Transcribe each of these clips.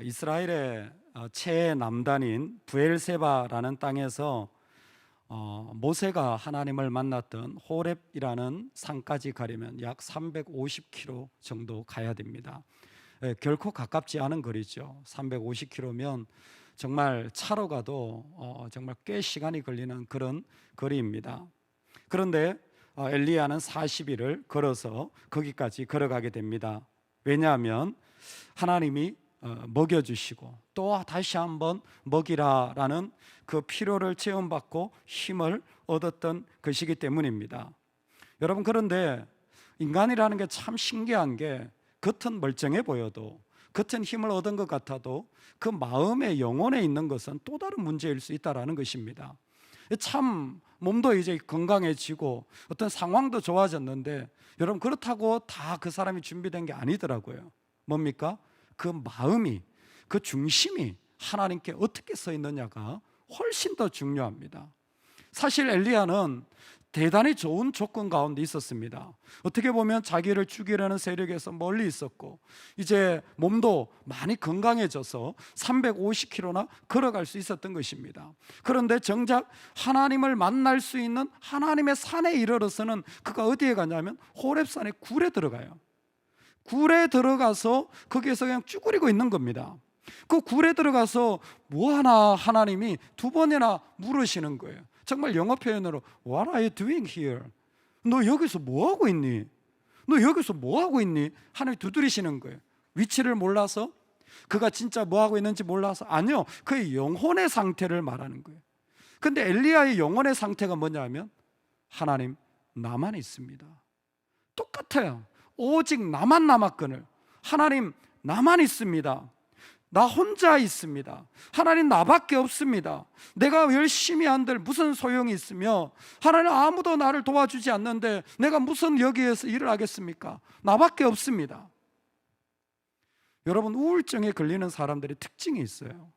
이스라엘의 최남단인 브엘세바라는 땅에서 모세가 하나님을 만났던 호렙이라는 산까지 가려면 약 350km 정도 가야 됩니다. 결코 가깝지 않은 거리죠. 350km면 정말 차로 가도 정말 꽤 시간이 걸리는 그런 거리입니다. 그런데 엘리야는 40일을 걸어서 거기까지 걸어가게 됩니다. 왜냐하면 하나님이 먹여주시고 또 다시 한번 먹이라라는 그 필요를 체험받고 힘을 얻었던 것이기 때문입니다. 여러분, 그런데 인간이라는 게 참 신기한 게 겉은 멀쩡해 보여도, 겉은 힘을 얻은 것 같아도 그 마음의 영혼에 있는 것은 또 다른 문제일 수 있다는 것입니다. 참 몸도 이제 건강해지고 어떤 상황도 좋아졌는데 여러분, 그렇다고 다 그 사람이 준비된 게 아니더라고요. 뭡니까? 그 마음이, 그 중심이 하나님께 어떻게 서 있느냐가 훨씬 더 중요합니다. 사실 엘리야는 대단히 좋은 조건 가운데 있었습니다. 어떻게 보면 자기를 죽이려는 세력에서 멀리 있었고 이제 몸도 많이 건강해져서 350km나 걸어갈 수 있었던 것입니다. 그런데 정작 하나님을 만날 수 있는 하나님의 산에 이르러서는 그가 어디에 가냐면 호렙산의 굴에 들어가요. 굴에 들어가서 거기에서 그냥 쭈그리고 있는 겁니다. 그 굴에 들어가서 뭐하나 하나님이 두 번이나 물으시는 거예요. 정말 영어 표현으로 What are you doing here? 너 여기서 뭐하고 있니? 너 여기서 뭐하고 있니? 하나님이 두드리시는 거예요. 위치를 몰라서? 그가 진짜 뭐하고 있는지 몰라서? 아니요, 그의 영혼의 상태를 말하는 거예요. 근데 엘리야의 영혼의 상태가 뭐냐면 하나님, 나만 있습니다. 똑같아요. 오직 나만 남았거늘. 하나님, 나만 있습니다. 나 혼자 있습니다. 하나님, 나밖에 없습니다. 내가 열심히 한들 무슨 소용이 있으며 하나님, 아무도 나를 도와주지 않는데 내가 무슨 여기에서 일을 하겠습니까? 나밖에 없습니다. 여러분, 우울증에 걸리는 사람들의 특징이 있어요.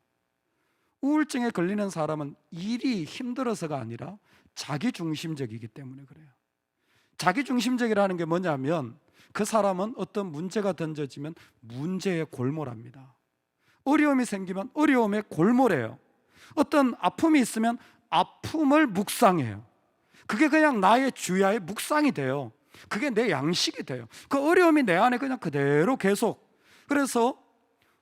우울증에 걸리는 사람은 일이 힘들어서가 아니라 자기중심적이기 때문에 그래요. 자기중심적이라는 게 뭐냐면 그 사람은 어떤 문제가 던져지면 문제에 골몰합니다. 어려움이 생기면 어려움에 골몰해요. 어떤 아픔이 있으면 아픔을 묵상해요. 그게 그냥 나의 주야의 묵상이 돼요. 그게 내 양식이 돼요. 그 어려움이 내 안에 그냥 그대로 계속. 그래서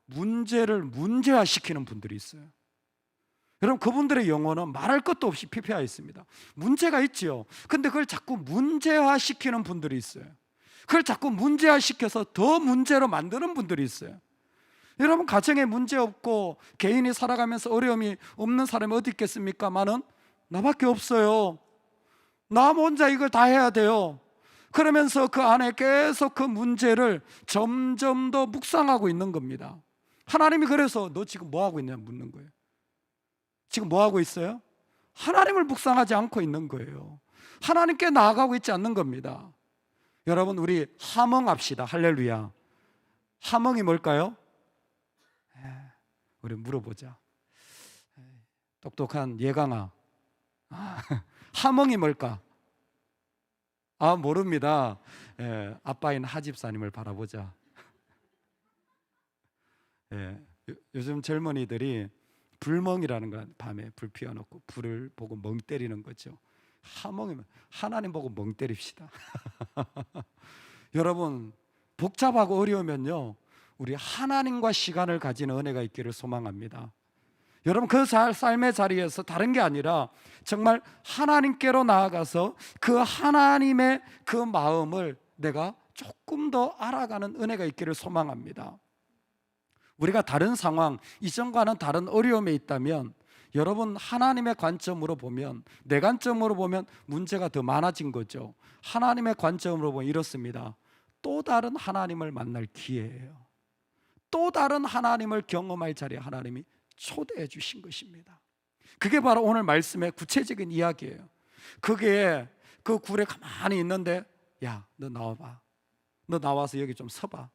문제를 문제화시키는 분들이 있어요. 여러분, 그분들의 영혼은 말할 것도 없이 피폐해 있습니다. 문제가 있지요. 근데 그걸 자꾸 문제화시키는 분들이 있어요. 그걸 자꾸 문제화시켜서 더 문제로 만드는 분들이 있어요. 여러분, 가정에 문제 없고 개인이 살아가면서 어려움이 없는 사람이 어디 있겠습니까? 많은 나밖에 없어요. 나 혼자 이걸 다 해야 돼요. 그러면서 그 안에 계속 그 문제를 점점 더 묵상하고 있는 겁니다. 하나님이 그래서 너 지금 뭐 하고 있냐 묻는 거예요. 지금 뭐 하고 있어요? 하나님을 묵상하지 않고 있는 거예요. 하나님께 나아가고 있지 않는 겁니다. 여러분, 우리 하멍합시다. 할렐루야. 하멍이 뭘까요? 우리 물어보자. 똑똑한 예강아, 하멍이 뭘까? 모릅니다. 아빠인 하집사님을 바라보자. 요즘 젊은이들이 불멍이라는 거, 밤에 불 피워놓고 불을 보고 멍 때리는 거죠. 하멍이면 하나님 보고 멍 때립시다. 여러분, 복잡하고 어려우면요, 우리 하나님과 시간을 가지는 은혜가 있기를 소망합니다. 여러분, 그 삶의 자리에서 다른 게 아니라 정말 하나님께로 나아가서 그 하나님의 그 마음을 내가 조금 더 알아가는 은혜가 있기를 소망합니다. 우리가 다른 상황, 이전과는 다른 어려움에 있다면 여러분, 하나님의 관점으로 보면, 내 관점으로 보면 문제가 더 많아진 거죠. 하나님의 관점으로 보면 이렇습니다. 또 다른 하나님을 만날 기회예요. 또 다른 하나님을 경험할 자리에 하나님이 초대해 주신 것입니다. 그게 바로 오늘 말씀의 구체적인 이야기예요. 그게 그 굴에 가만히 있는데, 야, 너 나와봐. 너 나와서 여기 좀 서봐.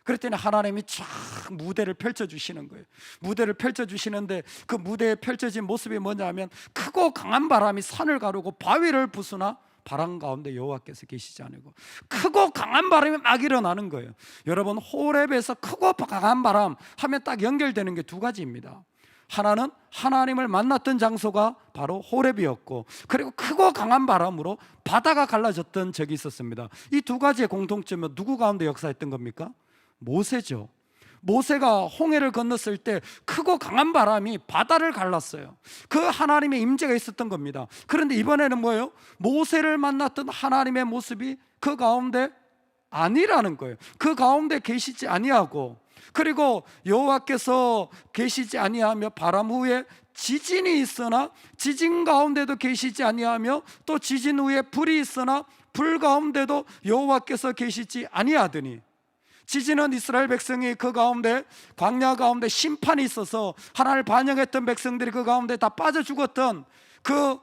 그랬더니 하나님이 쫙 무대를 펼쳐주시는 거예요. 무대를 펼쳐주시는데 그 무대에 펼쳐진 모습이 뭐냐면 크고 강한 바람이 산을 가르고 바위를 부수나 바람 가운데 여호와께서 계시지 않고 크고 강한 바람이 막 일어나는 거예요. 여러분, 호렙에서 크고 강한 바람 하면 딱 연결되는 게 두 가지입니다. 하나는 하나님을 만났던 장소가 바로 호렙이었고, 그리고 크고 강한 바람으로 바다가 갈라졌던 적이 있었습니다. 이 두 가지의 공통점은 누구 가운데 역사했던 겁니까? 모세죠. 모세가 홍해를 건넜을 때 크고 강한 바람이 바다를 갈랐어요. 그 하나님의 임재가 있었던 겁니다. 그런데 이번에는 뭐예요? 모세를 만났던 하나님의 모습이 그 가운데 아니라는 거예요. 그 가운데 계시지 아니하고, 그리고 여호와께서 계시지 아니하며 바람 후에 지진이 있으나 지진 가운데도 계시지 아니하며, 또 지진 후에 불이 있으나 불 가운데도 여호와께서 계시지 아니하더니, 지진은 이스라엘 백성이 그 가운데 광야 가운데 심판이 있어서 하나님을 반역했던 백성들이 그 가운데 다 빠져 죽었던 그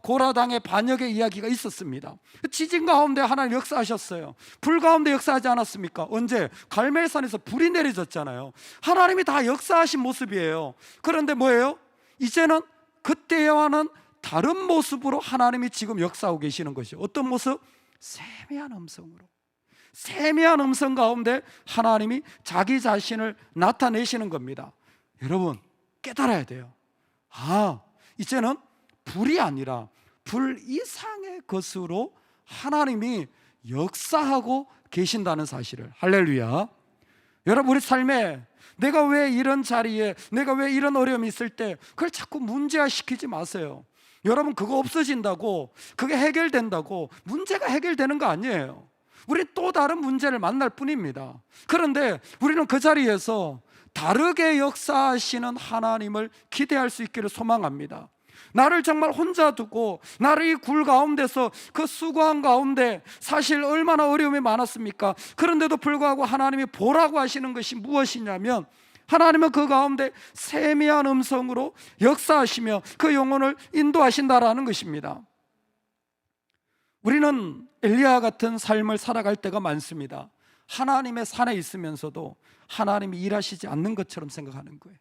고라당의 반역의 이야기가 있었습니다. 지진 가운데 하나님 역사하셨어요. 불 가운데 역사하지 않았습니까? 언제? 갈멜산에서 불이 내려졌잖아요. 하나님이 다 역사하신 모습이에요. 그런데 뭐예요? 이제는 그때와는 다른 모습으로 하나님이 지금 역사하고 계시는 것이죠. 어떤 모습? 세미한 음성으로, 세미한 음성 가운데 하나님이 자기 자신을 나타내시는 겁니다. 여러분, 깨달아야 돼요. 이제는 불이 아니라 불 이상의 것으로 하나님이 역사하고 계신다는 사실을. 할렐루야. 여러분, 우리 삶에 내가 왜 이런 자리에, 내가 왜 이런 어려움이 있을 때 그걸 자꾸 문제화시키지 마세요. 여러분, 그거 없어진다고, 그게 해결된다고 문제가 해결되는 거 아니에요. 우리 또 다른 문제를 만날 뿐입니다. 그런데 우리는 그 자리에서 다르게 역사하시는 하나님을 기대할 수 있기를 소망합니다. 나를 정말 혼자 두고 나를 이 굴 가운데서, 그 수고한 가운데 사실 얼마나 어려움이 많았습니까? 그런데도 불구하고 하나님이 보라고 하시는 것이 무엇이냐면, 하나님은 그 가운데 세미한 음성으로 역사하시며 그 영혼을 인도하신다라는 것입니다. 우리는 엘리야 같은 삶을 살아갈 때가 많습니다. 하나님의 산에 있으면서도 하나님이 일하시지 않는 것처럼 생각하는 거예요.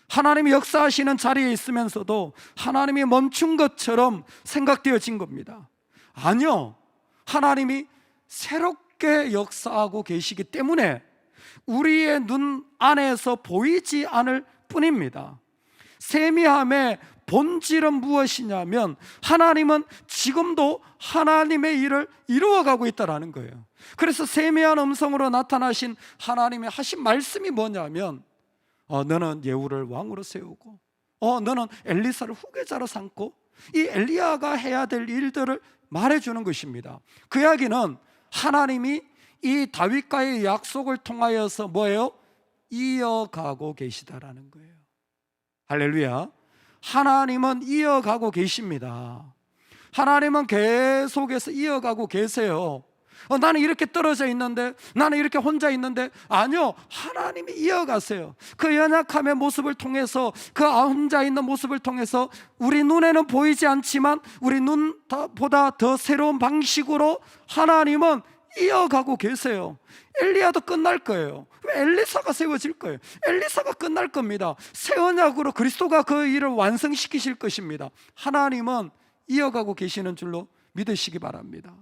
하나님이 역사하시는 자리에 있으면서도 하나님이 멈춘 것처럼 생각되어진 겁니다. 아니요, 하나님이 새롭게 역사하고 계시기 때문에 우리의 눈 안에서 보이지 않을 뿐입니다. 세미함의 본질은 무엇이냐면, 하나님은 지금도 하나님의 일을 이루어가고 있다는 거예요. 그래서 세미한 음성으로 나타나신 하나님의 하신 말씀이 뭐냐면, 너는 예후를 왕으로 세우고, 너는 엘리사를 후계자로 삼고, 이 엘리야가 해야 될 일들을 말해주는 것입니다. 그 이야기는 하나님이 이 다윗과의 약속을 통하여서 뭐예요? 이어가고 계시다라는 거예요. 할렐루야. 하나님은 이어가고 계십니다. 하나님은 계속해서 이어가고 계세요. 나는 이렇게 떨어져 있는데, 나는 이렇게 혼자 있는데, 아니요, 하나님이 이어가세요. 그 연약함의 모습을 통해서, 그 혼자 있는 모습을 통해서 우리 눈에는 보이지 않지만 우리 눈보다 더 새로운 방식으로 하나님은 이어가고 계세요. 엘리야도 끝날 거예요. 엘리사가 세워질 거예요. 엘리사가 끝날 겁니다. 새 언약으로 그리스도가 그 일을 완성시키실 것입니다. 하나님은 이어가고 계시는 줄로 믿으시기 바랍니다.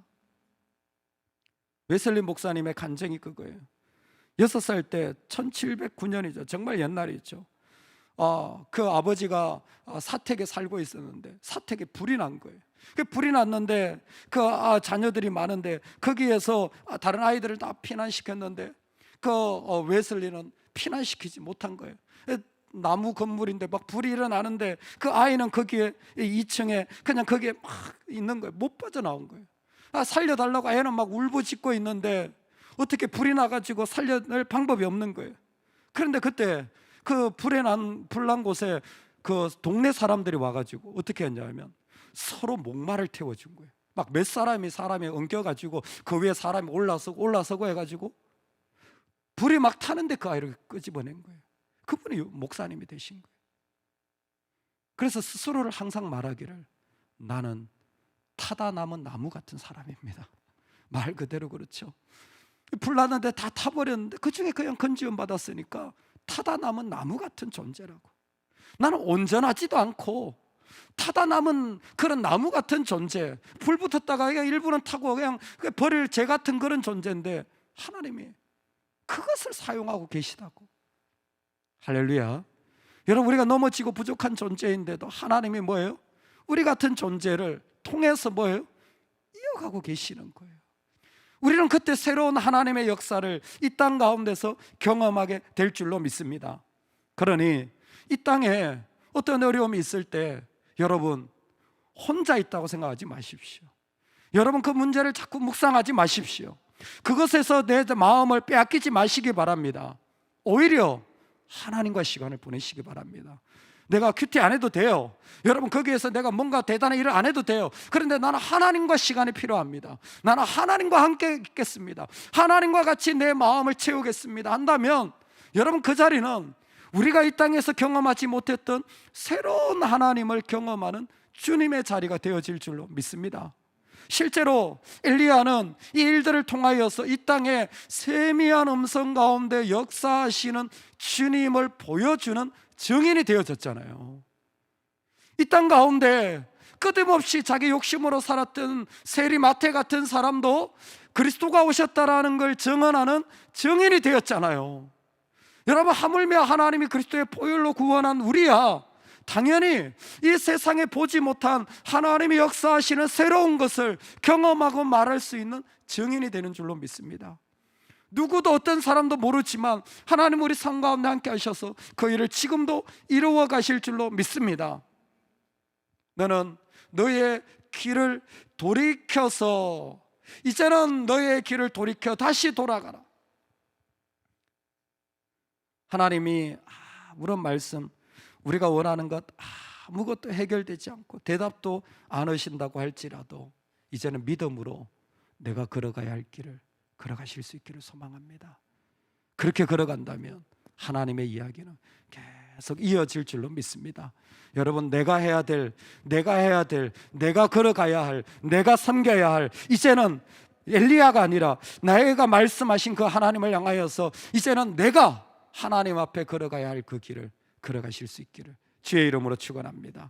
웨슬리 목사님의 간증이 그거예요. 6살 때 1709년이죠. 정말 옛날이죠. 그 아버지가 사택에 살고 있었는데 사택에 불이 난 거예요. 불이 났는데 그 자녀들이 많은데 거기에서 다른 아이들을 다 피난시켰는데 그 웨슬리는 피난시키지 못한 거예요. 나무 건물인데 막 불이 일어나는데 그 아이는 거기에 2층에 그냥 거기에 막 있는 거예요. 못 빠져나온 거예요. 살려달라고 애는 막 울부짖고 있는데 어떻게 불이 나가지고 살려낼 방법이 없는 거예요. 그런데 그때 그 불난 곳에 그 동네 사람들이 와가지고 어떻게 했냐면 서로 목마를 태워준 거예요. 막 몇 사람이 엉겨가지고 그 위에 사람이 올라서고 해가지고 불이 막 타는데 그 아이를 끄집어낸 거예요. 그분이 목사님이 되신 거예요. 그래서 스스로를 항상 말하기를, 나는 타다 남은 나무 같은 사람입니다. 말 그대로 그렇죠. 불 났는데 다 타버렸는데 그 중에 그냥 건지움 받았으니까 타다 남은 나무 같은 존재라고. 나는 온전하지도 않고 타다 남은 그런 나무 같은 존재, 불 붙었다가 그냥 일부는 타고 그냥 버릴 재 같은 그런 존재인데 하나님이 그것을 사용하고 계시다고. 할렐루야. 여러분, 우리가 넘어지고 부족한 존재인데도 하나님이 뭐예요? 우리 같은 존재를 통해서 뭐예요? 이어가고 계시는 거예요. 우리는 그때 새로운 하나님의 역사를 이 땅 가운데서 경험하게 될 줄로 믿습니다. 그러니 이 땅에 어떤 어려움이 있을 때 여러분 혼자 있다고 생각하지 마십시오. 여러분 그 문제를 자꾸 묵상하지 마십시오. 그것에서 내 마음을 빼앗기지 마시기 바랍니다. 오히려 하나님과 시간을 보내시기 바랍니다. 내가 큐티 안 해도 돼요. 여러분 거기에서 내가 뭔가 대단한 일을 안 해도 돼요. 그런데 나는 하나님과 시간이 필요합니다. 나는 하나님과 함께 있겠습니다. 하나님과 같이 내 마음을 채우겠습니다 한다면 여러분 그 자리는 우리가 이 땅에서 경험하지 못했던 새로운 하나님을 경험하는 주님의 자리가 되어질 줄로 믿습니다. 실제로 엘리야는 이 일들을 통하여서 이 땅에 세미한 음성 가운데 역사하시는 주님을 보여주는 증인이 되어졌잖아요. 이 땅 가운데 끊임없이 자기 욕심으로 살았던 세리마태 같은 사람도 그리스도가 오셨다라는 걸 증언하는 증인이 되었잖아요. 여러분 하물며 하나님이 그리스도의 보혈로 구원한 우리야 당연히 이 세상에 보지 못한 하나님이 역사하시는 새로운 것을 경험하고 말할 수 있는 증인이 되는 줄로 믿습니다. 누구도 어떤 사람도 모르지만 하나님 우리 삶 가운데 함께 하셔서 그 일을 지금도 이루어 가실 줄로 믿습니다. 너는 너의 길을 돌이켜서 이제는 너의 길을 돌이켜 다시 돌아가라. 하나님이 아무런 말씀 우리가 원하는 것 아무것도 해결되지 않고 대답도 안 하신다고 할지라도 이제는 믿음으로 내가 걸어가야 할 길을 걸어가실 수 있기를 소망합니다. 그렇게 걸어간다면 하나님의 이야기는 계속 이어질 줄로 믿습니다. 여러분 내가 해야 될, 내가 걸어가야 할, 내가 섬겨야 할 이제는 엘리야가 아니라 나에가 말씀하신 그 하나님을 향하여서 이제는 내가 하나님 앞에 걸어가야 할 그 길을 걸어가실 수 있기를 주의 이름으로 축원합니다.